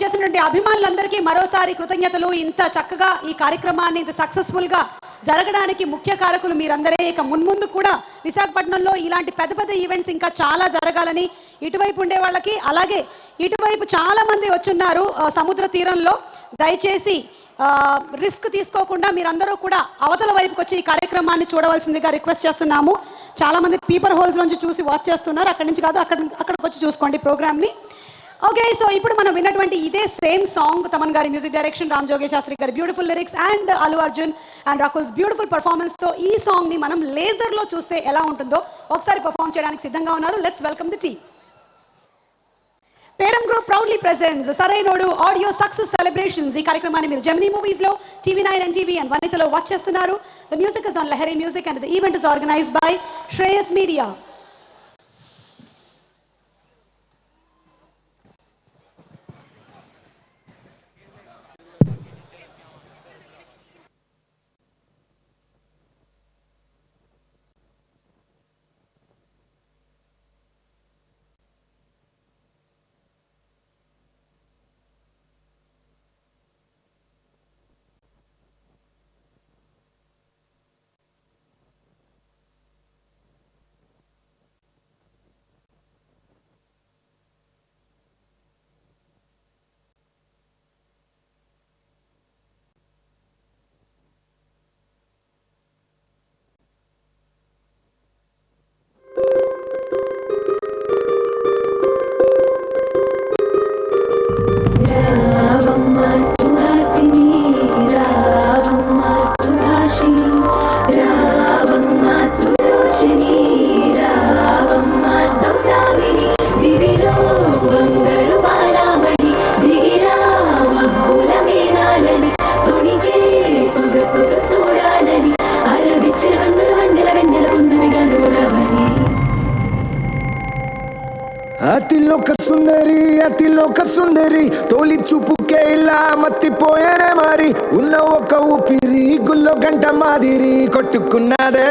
ఇచ్చేసినటువంటి అభిమానులందరికీ మరోసారి కృతజ్ఞతలు. ఇంత చక్కగా ఈ కార్యక్రమాన్ని ఇంత సక్సెస్ఫుల్గా జరగడానికి ముఖ్య కారకులు మీరందరే. ఇక మున్ముందు కూడా విశాఖపట్నంలో ఇలాంటి పెద్ద పెద్ద ఈవెంట్స్ ఇంకా చాలా జరగాలని ఇటువైపు ఉండే వాళ్ళకి, అలాగే ఇటువైపు చాలామంది వచ్చున్నారు సముద్ర తీరంలో. దయచేసి రిస్క్ తీసుకోకుండా మీరందరూ కూడా అవతల వైపుకి వచ్చి ఈ కార్యక్రమాన్ని చూడవలసిందిగా రిక్వెస్ట్ చేస్తున్నాము. చాలామంది పీపర్ హోల్స్ నుంచి చూసి వాచ్ చేస్తున్నారు. అక్కడి నుంచి కాదు, అక్కడికి వచ్చి చూసుకోండి ప్రోగ్రామ్ని. ఓకే, సో ఇప్పుడు మనం విన్నటువంటి ఇదే సేమ్ సాంగ్, తమన్ గారి మ్యూజిక్ డైరెక్షన్, రామ్ జోగే శాస్త్రి గారి beautiful lyrics and Allu Arjun and Rakul's beautiful పర్ఫార్మెన్స్తో ఈ సాంగ్ని మనం లేజర్లో చూస్తే ఎలా ఉంటుందో ఒకసారి పర్ఫామ్ చేయడానికి సిద్ధంగా ఉన్నారు. Let's welcome the team. Peram group proudly presents Sarrainodu audio success celebrations. ఈ కార్యక్రమాన్ని మీరు జెమినీ మూవీస్ లో, టీవీ9 ఎన్టీవీ అండ్ వనితలో వాచ్ చేస్తున్నారు. The music is on Lahari music and the event is organised by Shreyas media. అతిలోక సుందరి తోలి చూపుకే ఇలా మత్తిపోయేనే మరి ఉన్న ఒక ఊపిరి గుల్లో గంట మాదిరి కొట్టుకున్నదే.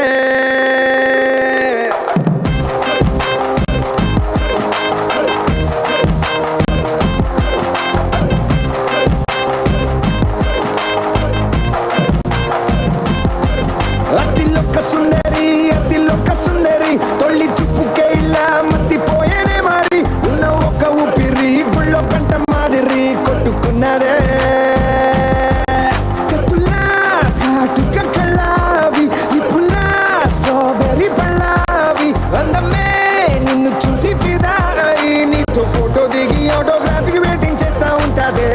అతిలోక సుందరి అతిలోక సుందరి తొలి చూపుకే ఇలా మత్తిపోయేనే మరి ఉన్న ఒక ఊపిరి గుళ్ళో గంట మాదిరి కొట్టుకున్నదే. కత్తులా కాటుక కళ్ళావి ఇప్పులా స్ట్రాబెర్రీ పళ్ళావి అందమే నిన్ను చూసి ఫిదా అయి నీతో ఫోటో దిగి ఆటోగ్రాఫీకి వెయిటింగ్ చేస్తా ఉంటాదే.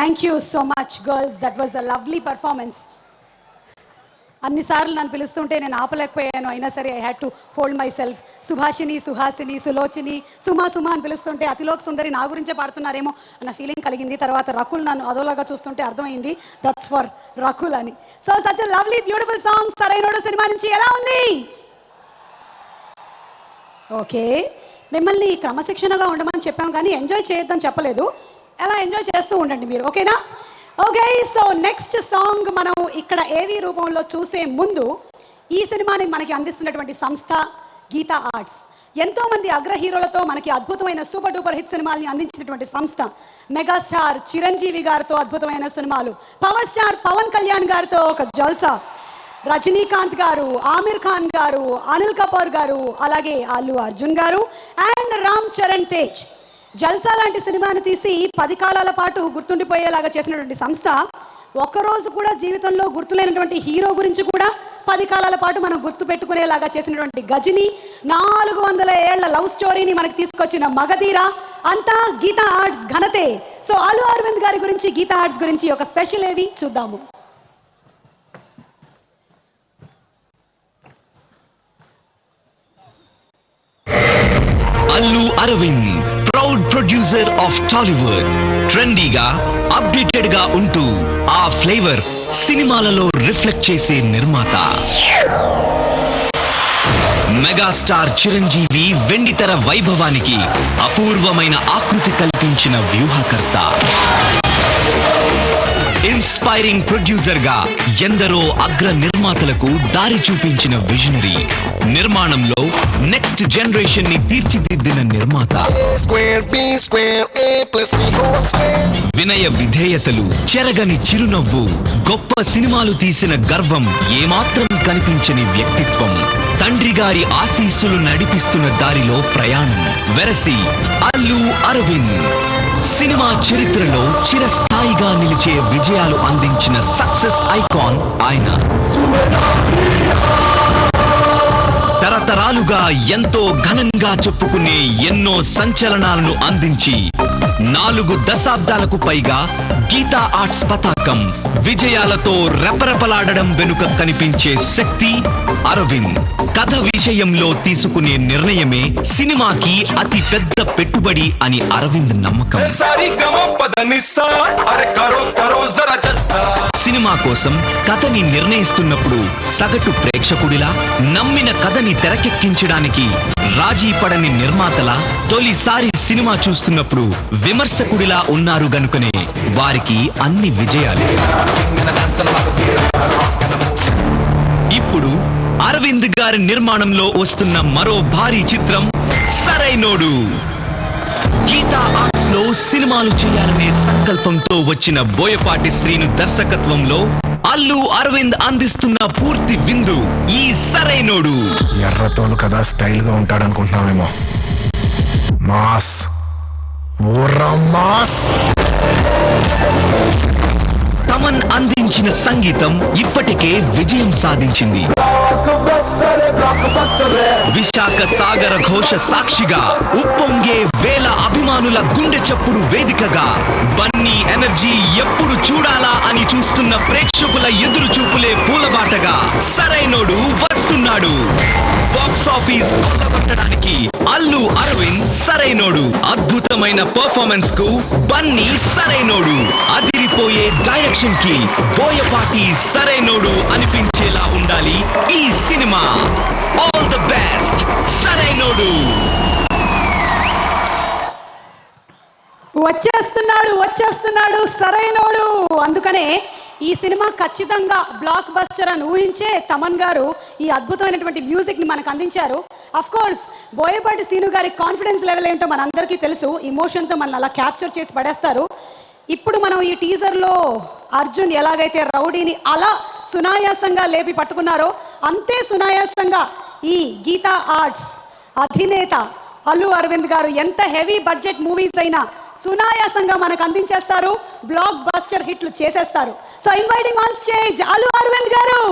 Thank you so much girls, that was a lovely performance. అన్నిసార్లు నన్ను పిలుస్తుంటే నేను ఆపలేకపోయాను, అయినా సరే I had to hold myself. Subhashini, Suhasini, Sulochini, Suma Suma అని పిలుస్తుంటే అతిలోక్ సుందరి నా గురించే పాడుతున్నారేమో అన్న ఫీలింగ్ కలిగింది. తర్వాత రకుల్ నన్ను అదోలాగా చూస్తుంటే అర్థమైంది దట్స్ ఫర్ రకుల్ అని. So such a lovely beautiful song Sarrainodu cinema నుంచి. ఎలా ఉంది? ఓకే, మిమ్మల్ని క్రమశిక్షణగా ఉండమని చెప్పాం కానీ ఎంజాయ్ చేయొద్దని చెప్పలేదు. ఎలా ఎంజాయ్ చేస్తూ ఉండండి మీరు, ఓకేనా? ఓకే, సో నెక్స్ట్ సాంగ్ మనం ఇక్కడ ఏవి రూపంలో చూసే ముందు ఈ సినిమాని మనకి అందిస్తున్నటువంటి సంస్థ గీతా ఆర్ట్స్. ఎంతోమంది అగ్ర హీరోలతో మనకి అద్భుతమైన సూపర్ డూపర్ హిట్ సినిమాల్ని అందించినటువంటి సంస్థ. మెగాస్టార్ చిరంజీవి గారితో అద్భుతమైన సినిమాలు, పవర్ స్టార్ పవన్ కళ్యాణ్ గారితో ఒక జల్సా, రజనీకాంత్ గారు, ఆమిర్ ఖాన్ గారు, అనిల్ కపూర్ గారు, అలాగే అల్లు అర్జున్ గారు అండ్ రామ్ చరణ్ తేజ్. జల్సా లాంటి సినిమాను తీసి 10 కాలాల పాటు గుర్తుండిపోయేలాగా చేసినటువంటి సంస్థ ఒక్కరోజు కూడా జీవితంలో గుర్తులేనటువంటి హీరో గురించి కూడా 10 కాలాల పాటు మనం గుర్తు పెట్టుకునేలాగా చేసినటువంటి గజిని, 400 ఏళ్ల లవ్ స్టోరీని మనకు తీసుకొచ్చిన మగధీర అంతా గీతా ఆర్ట్స్ ఘనతే. సో అల్లు అరవింద్ గారి గురించి, గీతా ఆర్ట్స్ గురించి ఒక స్పెషల్ ఏవి చూద్దాము. Allu Aravind, proud producer of Tollywood. ట్రెండీగా, అప్డేటెడ్ గా ఉంటూ ఆ ఫ్లేవర్ సినిమాలలో రిఫ్లెక్ట్ చేసే నిర్మాత. మెగాస్టార్ చిరంజీవి వెండితెర వైభవానికి అపూర్వమైన ఆకృతి కల్పించిన వ్యూహకర్త. ఇన్స్పైరింగ్ ప్రొడ్యూసర్ గా ఎందరో అగ్ర నిర్మాతలకు దారి చూపించిన విజనరీ. నిర్మాణంలో నెక్స్ట్ జనరేషన్ ని తీర్చిదిద్దిన నిర్మాత. వినయ విధేయతలు, చెరగని చిరునవ్వు, గొప్ప సినిమాలు తీసిన గర్వం, ఏమాత్రం కనిపించని వ్యక్తిత్వం. తండ్రి గారి ఆశీస్సులు నడిపిస్తున్న దారిలో ప్రయాణం. వెరసి అల్లు అరవింద్. సినిమా చరిత్రలో చిరస్థాయిగా నిలిచే విజయాలు అందించిన సక్సెస్ ఐకాన్ ఆయన. తరతరాలుగా ఎంతో ఘనంగా చెప్పుకునే ఎన్నో సంచలనాలను అందించి 4 దశాబ్దాలకు పైగా గీతా ఆర్ట్స్ పతాకం విజయాలతో రెపరెపలాడడం వెనుక కనిపించే శక్తి అరవింద్. కథ విషయంలో తీసుకునే నిర్ణయమే సినిమాకి అతి పెద్ద పెట్టుబడి అని అరవింద్ నమ్మకం. సినిమా కోసం కథని నిర్ణయిస్తున్నప్పుడు సగటు ప్రేక్షకుడిలా, నమ్మిన కథని తెరకెక్కించడానికి రాజీ పడని నిర్మాతలా, తొలిసారి సినిమా చూస్తున్నప్పుడు విమర్శకుడిలా ఉన్నారు గనుకనే వారికి అన్ని విజయాలు. ఇప్పుడు అరవింద్ గారి నిర్మాణంలో వస్తున్న మరో భారీ చిత్రం సరైనోడు. గీతా ఆర్ట్స్ లో సినిమాలు చేయాలనే సంకల్పంతో వచ్చిన బోయపాటి శ్రీను దర్శకత్వంలో అల్లు అరవింద్ అందిస్తున్న పూర్తి విందు ఈ సరైనోడు. ఎర్రతోలు కదా స్టైల్ గా ఉంటాడనుకుంటున్నావేమో. మాస్, ఊర్రా మాస్. తమన్ అందించిన సంగీతం ఇప్పటికే విజయం సాధించింది. విశాఖ సాగర ఘోష సాక్షిగా ఉప్పొంగే వేల అభిమానుల గుండె చప్పుడు వేదికగా బన్నీ ఎనర్జీ ఎప్పుడు చూడాలా అని చూస్తున్న ప్రేక్షకుల ఎదురు చూపులే పూలబాటగా సరైనోడు వస్తున్నాడు. బాక్స్ ఆఫీస్ కొల్లగొట్టడానికి అల్లు అరవింద్ సరైనోడు. అద్భుతమైన పర్ఫార్మెన్స్ కు బన్నీ సరైనోడు. అదిరిపోయే డైరెక్షన్ కి బోయపాటి సరైనోడు అనిపించేలా ఉండాలి ఈ cinema. All the best Sarrainodu. వచ్చేస్తున్నాడు సరైనోడు. అందుకనే ఈ సినిమా ఖచ్చితంగా బ్లాక్ బస్టర్ అని ఊహించే తమన్ గారు ఈ అద్భుతమైనటువంటి మ్యూజిక్ని మనకు అందించారు. అఫ్ కోర్స్ బోయపాటి శ్రీను గారి కాన్ఫిడెన్స్ లెవెల్ ఏంటో మనందరికీ తెలుసు. ఇమోషన్తో మనల్ని అలా క్యాప్చర్ చేసి పడేస్తారు. ఇప్పుడు మనం ఈ టీజర్లో అర్జున్ ఎలాగైతే రౌడీని అలా సునాయాసంగా లేపి పట్టుకున్నారో అంతే సునాయాసంగా ఈ గీతా ఆర్ట్స్ అధినేత అల్లు అరవింద్ గారు ఎంత హెవీ బడ్జెట్ మూవీస్ అయినా సునాయాసంగా మనకు అందించేస్తారు. బ్లాక్ బస్టర్ హిట్లు చేసేస్తారు. So inviting on stage Allu Aravind గారు.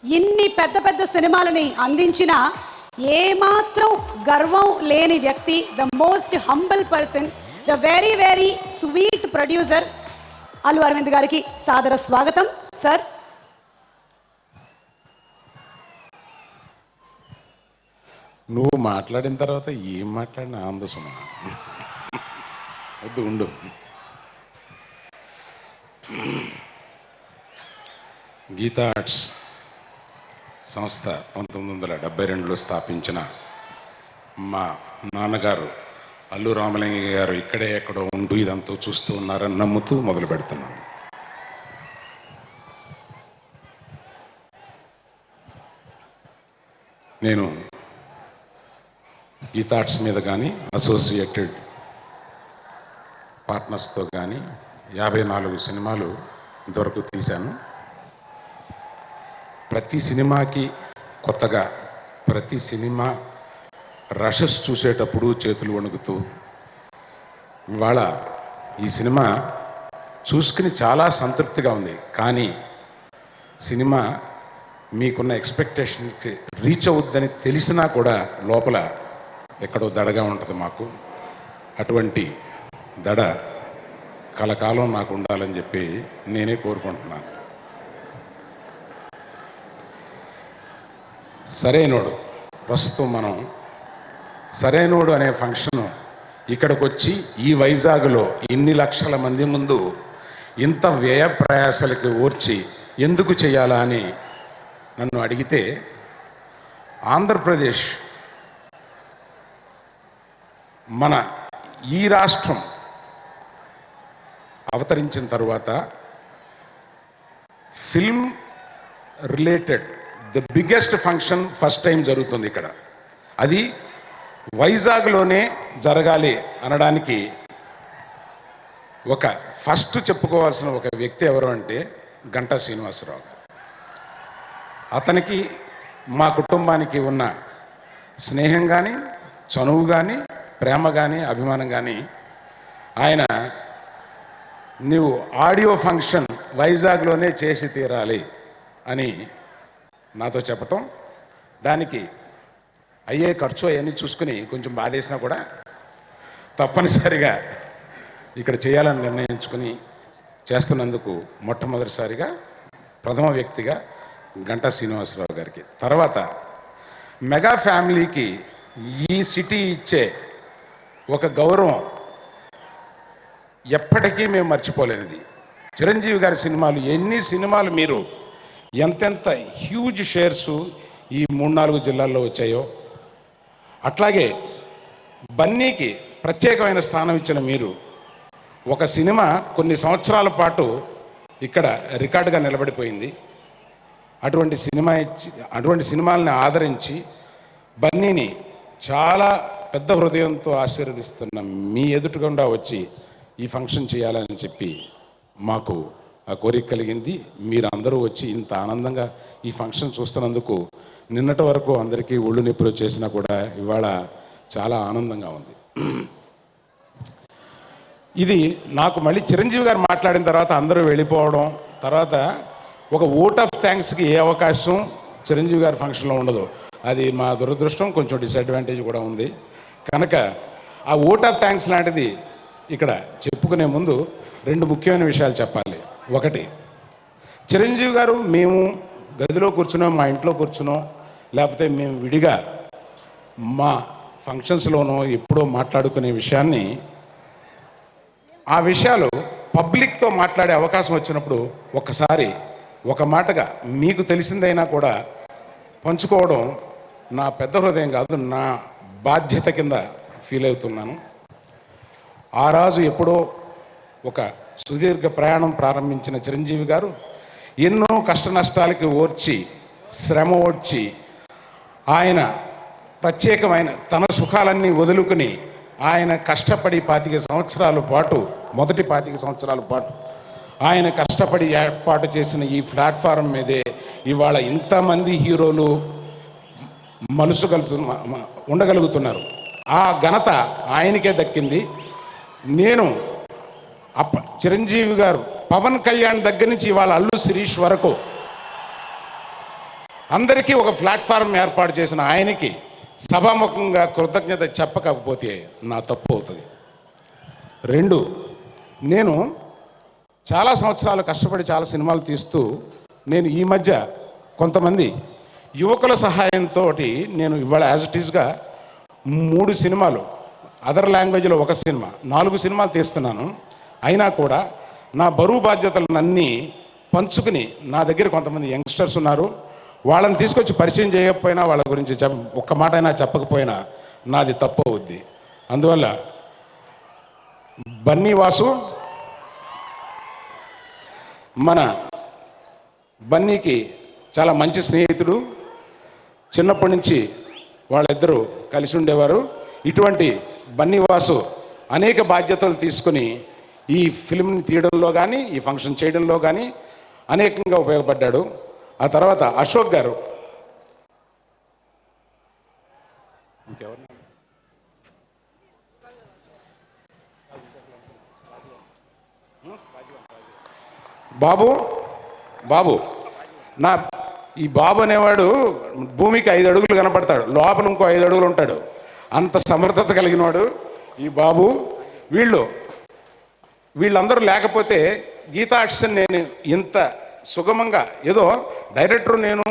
ఇన్ని పెద్ద పెద్ద సినిమాలని అందించిన ఏమాత్రం గర్వం లేని వ్యక్తి, the most humble person, the very very sweet producer Allu Aravind గారికి సాదర స్వాగతం. సార్, నువ్వు మాట్లాడిన తర్వాత ఏం మాట్లాడినా ఆనందసుమ వద్దు ఉండు. గీతా ఆర్ట్స్ సంస్థ 1972లో స్థాపించిన మా నాన్నగారు అల్లు రామలింగయ్య గారు ఇక్కడే ఎక్కడో ఉంటూ ఇదంతా చూస్తూ ఉన్నారని నమ్ముతూ మొదలు పెడుతున్నాను. నేను గీతా ఆర్ట్స్ మీద కానీ అసోసియేటెడ్ పార్ట్నర్స్తో కానీ 54 సినిమాలు ఇంతవరకు తీశాను. ప్రతి సినిమాకి కొత్తగా, ప్రతి సినిమా రషెస్ చూసేటప్పుడు చేతులు వణుకుతూ, ఇవాళ ఈ సినిమా చూసుకుని చాలా సంతృప్తిగా ఉంది. కానీ సినిమా మీకున్న ఎక్స్పెక్టేషన్కి రీచ్ అవుద్దని తెలిసినా కూడా లోపల ఎక్కడో దడగా ఉంటుంది మాకు. అటువంటి దడ కలకాలం నాకు ఉండాలని చెప్పి నేనే కోరుకుంటున్నాను. సరైనోడు, ప్రస్తుతం మనం సరైనోడు అనే ఫంక్షన్ ఇక్కడికి వచ్చి ఈ వైజాగ్లో ఇన్ని లక్షల మంది ముందు ఇంత వ్యయ ప్రయాసలకి ఓర్చి ఎందుకు చేయాలా అని నన్ను అడిగితే, ఆంధ్రప్రదేశ్ మన ఈ రాష్ట్రం అవతరించిన తర్వాత film related the biggest function first time జరుగుతుంది ఇక్కడ. అది వైజాగ్లోనే జరగాలి అనడానికి ఒక ఫస్ట్ చెప్పుకోవాల్సిన ఒక వ్యక్తి ఎవరు అంటే గంటా శ్రీనివాసరావు గారు. అతనికి మా కుటుంబానికి ఉన్న స్నేహం కానీ, చనువు కానీ, ప్రేమ కానీ, అభిమానం కానీ, ఆయన నువ్వు ఆడియో ఫంక్షన్ వైజాగ్లోనే చేసి తీరాలి అని నాతో చెప్పటం, దానికి అయ్యే ఖర్చు అవన్నీ చూసుకుని కొంచెం బాధేసినా కూడా తప్పనిసరిగా ఇక్కడ చేయాలని నిర్ణయించుకుని చేస్తున్నందుకు మొట్టమొదటిసారిగా ప్రథమ వ్యక్తిగా గంటా శ్రీనివాసరావు గారికి, తర్వాత మెగా ఫ్యామిలీకి ఈ సిటీ ఇచ్చే ఒక గౌరవం ఎప్పటికీ మేము మర్చిపోలేనిది. చిరంజీవి గారి సినిమాలు, ఎన్ని సినిమాలు మీరు ఎంతెంత హ్యూజ్ షేర్సు ఈ 3-4 జిల్లాల్లో వచ్చాయో, అట్లాగే బన్నీకి ప్రత్యేకమైన స్థానం ఇచ్చిన మీరు ఒక సినిమా కొన్ని సంవత్సరాల పాటు ఇక్కడ రికార్డుగా నిలబడిపోయింది. అటువంటి సినిమాలని ఆదరించి బన్నీని చాలా పెద్ద హృదయంతో ఆశీర్వదిస్తున్న మీ ఎదుటికుండా వచ్చి ఈ ఫంక్షన్ చేయాలని చెప్పి మాకు ఆ కోరిక కలిగింది. మీరు అందరూ వచ్చి ఇంత ఆనందంగా ఈ ఫంక్షన్ చూస్తున్నందుకు నిన్నటి వరకు అందరికీ ఒళ్ళు నొప్పులు చేసినా కూడా ఇవాళ చాలా ఆనందంగా ఉంది. ఇది నాకు మళ్ళీ చిరంజీవి గారు మాట్లాడిన తర్వాత అందరూ వెళ్ళిపోవడం, తర్వాత ఒక ఓట్ ఆఫ్ థ్యాంక్స్కి ఏ అవకాశం చిరంజీవి గారి ఫంక్షన్లో ఉండదు. అది మా దురదృష్టం, కొంచెం డిసడ్వాంటేజ్ కూడా ఉంది. కనుక ఆ ఓట్ ఆఫ్ థ్యాంక్స్ లాంటిది ఇక్కడ చెప్పుకునే ముందు 2 ముఖ్యమైన విషయాలు చెప్పాలి. ఒకటి, చిరంజీవి గారు మేము గదిలో కూర్చునో, మా ఇంట్లో కూర్చునో, లేకపోతే మేము విడిగా మా ఫంక్షన్స్లోనో ఎప్పుడో మాట్లాడుకునే విషయాన్ని, ఆ విషయాలు పబ్లిక్తో మాట్లాడే అవకాశం వచ్చినప్పుడు ఒక్కసారి ఒక మాటగా మీకు తెలిసిందైనా కూడా పంచుకోవడం నా పెద్ద హృదయం కాదు, నా బాధ్యత కింద ఫీల్ అవుతున్నాను. ఆ రాజు ఎప్పుడో ఒక సుదీర్ఘ ప్రయాణం ప్రారంభించిన చిరంజీవి గారు ఎన్నో కష్ట నష్టాలకి ఓర్చి, శ్రమ ఓర్చి, ఆయన ప్రత్యేకమైన తన సుఖాలన్నీ వదులుకుని ఆయన కష్టపడి 25 సంవత్సరాల పాటు, మొదటి 25 సంవత్సరాల పాటు ఆయన కష్టపడి ఏర్పాటు చేసిన ఈ ప్లాట్ఫారం మీదే ఇవాళ ఇంతమంది హీరోలు ఉండగలుగుతున్నారు. ఆ ఘనత ఆయనకే దక్కింది. నేను చిరంజీవి గారు, పవన్ కళ్యాణ్ దగ్గర నుంచి ఇవాళ అల్లు శిరీష్ వరకు అందరికీ ఒక ప్లాట్ఫారం ఏర్పాటు చేసిన ఆయనకి సభాముఖంగా కృతజ్ఞత చెప్పకపోతే నా తప్పు అవుతుంది. 2, నేను చాలా సంవత్సరాలు కష్టపడి చాలా సినిమాలు తీస్తూ నేను ఈ మధ్య కొంతమంది యువకుల సహాయంతో నేను ఇవాళ యాజ్ ఇట్ ఈస్గా 3 సినిమాలు, అదర్ లాంగ్వేజ్లో 1 సినిమా, 4 సినిమాలు తీస్తున్నాను. అయినా కూడా నా బరువు బాధ్యతలన్నీ పంచుకుని నా దగ్గర కొంతమంది యంగ్స్టర్స్ ఉన్నారు. వాళ్ళని తీసుకొచ్చి పరిచయం చేయకపోయినా, వాళ్ళ గురించి ఒక్క మాట అయినా చెప్పకపోయినా నాది తప్పు అవుద్ది. అందువల్ల బన్నీ వాసు మన బన్నీకి చాలా మంచి స్నేహితుడు. చిన్నప్పటి నుంచి వాళ్ళిద్దరూ కలిసి ఉండేవారు. ఇటువంటి బన్నీ వాసు అనేక బాధ్యతలు తీసుకుని ఈ ఫిల్మ్ని తీయడంలో కానీ, ఈ ఫంక్షన్ చేయడంలో కానీ అనేకంగా ఉపయోగపడ్డాడు. ఆ తర్వాత అశోక్ గారు, బాబు నా ఈ బాబు అనేవాడు భూమికి 5 అడుగులు కనపడతాడు, లోపల ఇంకో 5 అడుగులు ఉంటాడు. అంత సమర్థత కలిగినవాడు ఈ బాబు. వీళ్ళందరూ లేకపోతే గీతా ఆర్ట్స్ని నేను ఇంత సుగమంగా, ఏదో డైరెక్టర్ నేను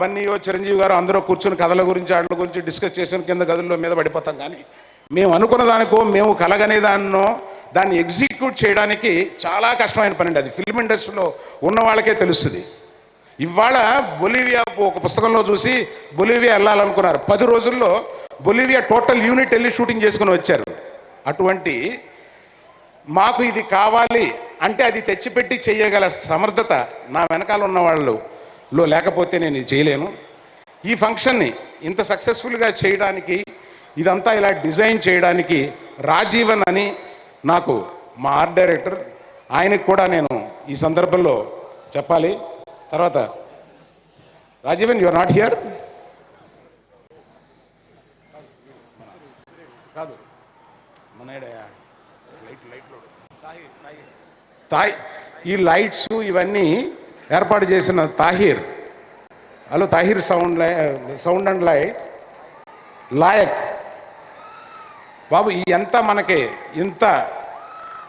బన్నీయో చిరంజీవి గారు అందరూ కూర్చొని కథల గురించి వాటి గురించి డిస్కస్ చేసిన కింద గదుల్లో మీద పడిపోతాం. కానీ మేము అనుకున్న దానికో, మేము కలగనే దాన్ని ఎగ్జిక్యూట్ చేయడానికి చాలా కష్టమైన పని అండి. అది ఫిల్మ్ ఇండస్ట్రీలో ఉన్న వాళ్ళకే తెలుస్తుంది. ఇవాళ బొలీవియా ఒక పుస్తకంలో చూసి బొలీవియా వెళ్ళాలనుకున్నారు. 10 రోజుల్లో బొలీవియా టోటల్ యూనిట్ వెళ్ళి షూటింగ్ చేసుకుని వచ్చారు. అటువంటి మాకు ఇది కావాలి అంటే అది తెచ్చిపెట్టి చేయగల సమర్థత నా వెనకాల ఉన్న వాళ్ళలో లేకపోతే నేను ఇది చేయలేను. ఈ ఫంక్షన్ని ఇంత సక్సెస్ఫుల్గా చేయడానికి, ఇదంతా ఇలా డిజైన్ చేయడానికి రాజీవన్ అని నాకు మా ఆర్ట్ డైరెక్టర్, ఆయనకు కూడా నేను ఈ సందర్భంలో చెప్పాలి. తర్వాత Rajeevan, you are not here. కాదు ఈ లైట్స్ ఇవన్నీ ఏర్పాటు చేసిన Tahir, hello Tahir, sound and light Layak Babu. ఈ ఎంత మనకి ఇంత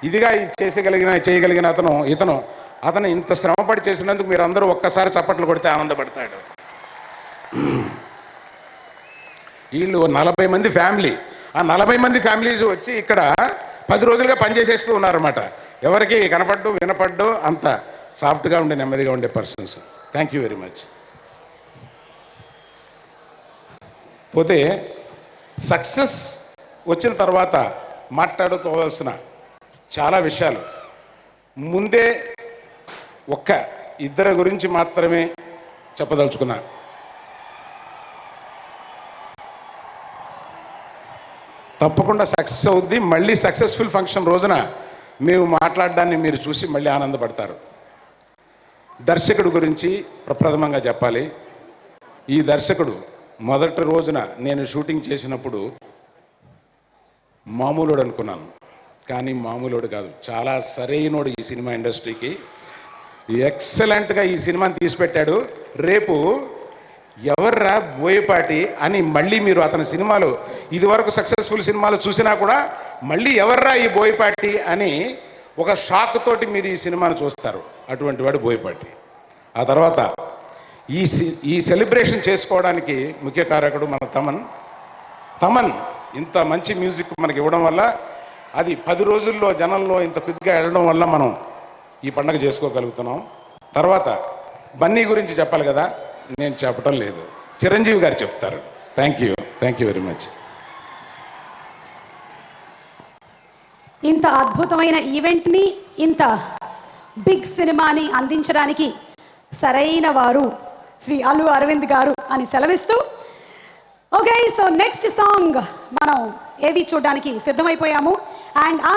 ఇదిగా చేయగలిగిన అతను ఇంత శ్రమపడి చేసినందుకు మీరు అందరూ ఒక్కసారి చప్పట్లు కొడితే ఆనందపడతాడు. వీళ్ళు 40 మంది ఫ్యామిలీ, ఆ 40 మంది ఫ్యామిలీస్ వచ్చి ఇక్కడ 10 రోజులుగా పనిచేసేస్తూ ఉన్నారన్నమాట. ఎవరికి కనపడ్డు వినపడ్డు అంత సాఫ్ట్గా ఉండే, నెమ్మదిగా ఉండే persons. Thank you very much. పోతే సక్సెస్ వచ్చిన తర్వాత మాట్లాడుకోవాల్సిన చాలా విషయాలు ముందే 1-2 గురించి మాత్రమే చెప్పదలుచుకున్నా. తప్పకుండా సక్సెస్ అవుద్ది. మళ్ళీ సక్సెస్ఫుల్ ఫంక్షన్ రోజున మేము మాట్లాడడాన్ని మీరు చూసి మళ్ళీ ఆనందపడతారు. దర్శకుడు గురించి ప్రప్రథమంగా చెప్పాలి. ఈ దర్శకుడు మొదటి రోజున నేను షూటింగ్ చేసినప్పుడు మామూలుడు అనుకున్నాను, కానీ మామూలుడు కాదు, చాలా సరైనోడు ఈ సినిమా ఇండస్ట్రీకి. ఎక్సలెంట్గా ఈ సినిమాని తీసిపెట్టాడు. రేపు ఎవర్రా బోయపాటి అని మళ్ళీ మీరు అతని సినిమాలు, ఇదివరకు సక్సెస్ఫుల్ సినిమాలు చూసినా కూడా మళ్ళీ ఎవర్రా ఈ బోయపాటి అని ఒక షాక్ తోటి మీరు ఈ సినిమాను చూస్తారు. అటువంటి వాడు బోయపాటి. ఆ తర్వాత ఈ సెలబ్రేషన్ చేసుకోవడానికి ముఖ్య కారకుడు మన తమన్. ఇంత మంచి మ్యూజిక్ మనకి ఇవ్వడం వల్ల, అది 10 రోజుల్లో జనంలో ఇంత క్విక్గా వెళ్ళడం వల్ల మనం ఈ పండుగ చేసుకోగలుగుతున్నాం. తర్వాత బన్నీ గురించి చెప్పాలి కదా, నేను చెప్పడం లేదు, చిరంజీవి గారు చెప్తారు. Thank you very much. ఇంత అద్భుతమైన ఈవెంట్ని, ఇంత బిగ్ సినిమాని అందించడానికి సరైన వారు శ్రీ అల్లు అరవింద్ గారు అని సెలవిస్తూ, ఓకే, సో నెక్స్ట్ సాంగ్ మనం ఏవి చూడడానికి సిద్ధమైపోయాము. అండ్ ఆ